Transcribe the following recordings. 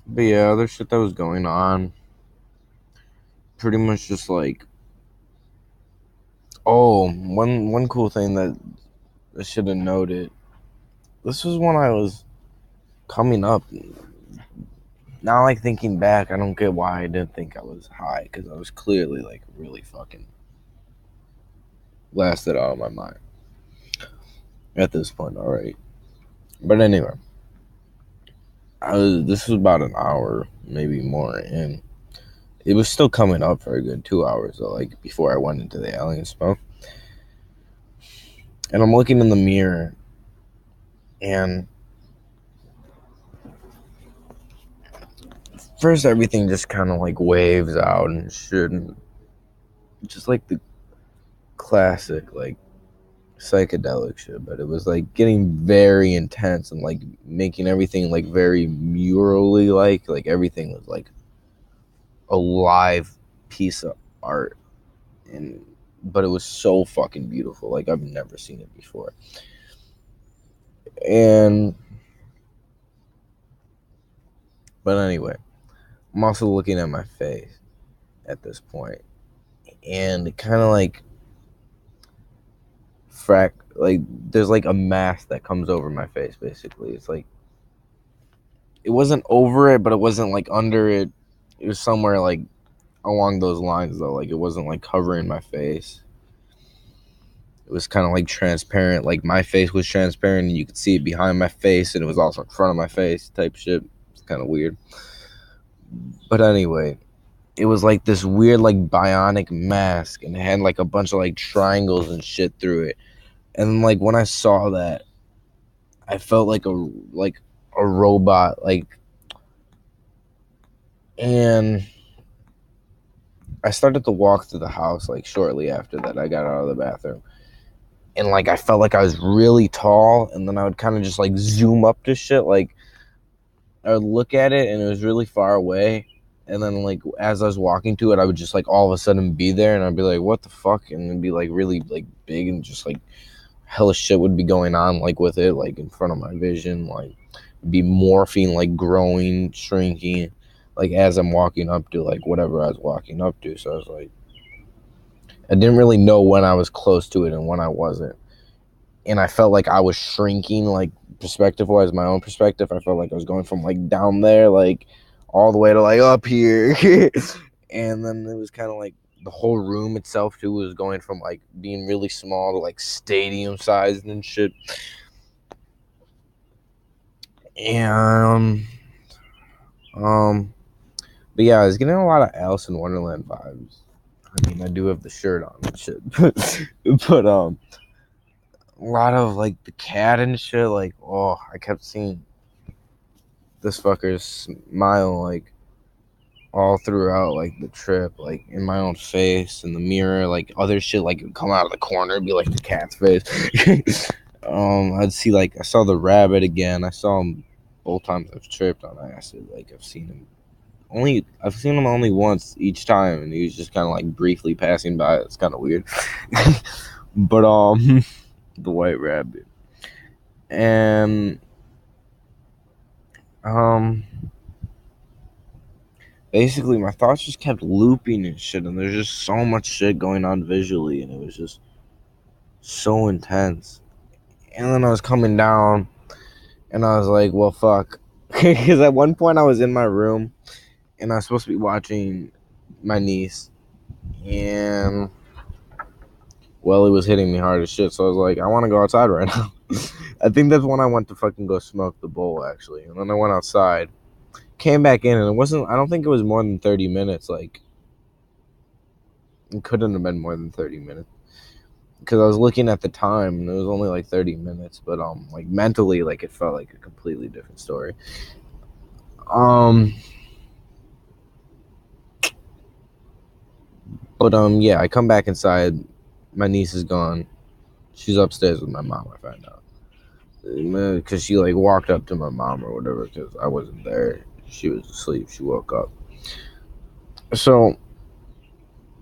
But yeah, other shit that was going on, pretty much just like, oh, one cool thing that I should have noted. This was when I was coming up. Now, like thinking back, I don't get why I didn't think I was high, because I was clearly like really fucking blasted out of my mind at this point. All right, but anyway, This was about an hour, maybe more, and it was still coming up for a good 2 hours. So like before I went into the alien smoke, and I'm looking in the mirror, and first everything just kind of like waves out and shit, and just like the classic like psychedelic shit, but it was like getting very intense and like making everything like very murally like everything was like a live piece of art, and but it was so fucking beautiful, like I've never seen it before. And but anyway, I'm also looking at my face at this point, and it kind of like like there's like a mask that comes over my face. Basically, it's like it wasn't over it, but it wasn't like under it. It was somewhere like along those lines though. Like it wasn't like covering my face. It was kind of like transparent. Like my face was transparent, and you could see it behind my face, and it was also in front of my face, type shit. It's kind of weird. But anyway, it was like this weird like bionic mask, and it had like a bunch of like triangles and shit through it. And like when I saw that, I felt like a robot, like, and I started to walk through the house like shortly after that. I got out of the bathroom, and like I felt like I was really tall, and then I would kind of just like zoom up to shit. Like I would look at it, and it was really far away, and then like as I was walking to it, I would just like all of a sudden be there, and I'd be like, "What the fuck?" And it'd be like really like big, and just like hella shit would be going on like with it, like in front of my vision, like be morphing, like growing, shrinking, like as I'm walking up to like whatever I was walking up to. So I was like, I didn't really know when I was close to it and when I wasn't. And I felt like I was shrinking, like perspective wise, my own perspective. I felt like I was going from like down there, like all the way to like up here. And then it was kind of like the whole room itself too was going from like being really small to like stadium sized and shit. And but yeah, I was getting a lot of Alice in Wonderland vibes. I mean, I do have the shirt on and shit, but a lot of like the cat and shit. Like, oh, I kept seeing this fucker's smile like all throughout like the trip, like in my own face, in the mirror, like other shit like would come out of the corner and be like the cat's face. I'd see like I saw the rabbit again. I saw him both times I've tripped on acid. Like I've seen him only once each time, and he was just kind of like briefly passing by. It's kind of weird. But the white rabbit. And um basically my thoughts just kept looping and shit, and there's just so much shit going on visually, and it was just so intense. And then I was coming down, and I was like, well, fuck. Because at one point I was in my room, and I was supposed to be watching my niece, and well, it was hitting me hard as shit. So I was like, I want to go outside right now. I think that's when I went to fucking go smoke the bowl, actually. And then I went outside, came back in, and I don't think it was more than 30 minutes. Like, it couldn't have been more than 30 minutes. Because I was looking at the time, and it was only like 30 minutes. But, like, mentally, like, it felt like a completely different story. Um, yeah, I come back inside. My niece is gone. She's upstairs with my mom, I find out. Because she like walked up to my mom or whatever because I wasn't there. She was asleep. She woke up. So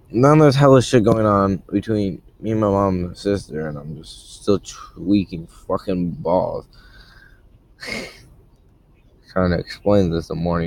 now there's hella shit going on between me and my mom and my sister, and I'm just still tweaking fucking balls trying to explain this the morning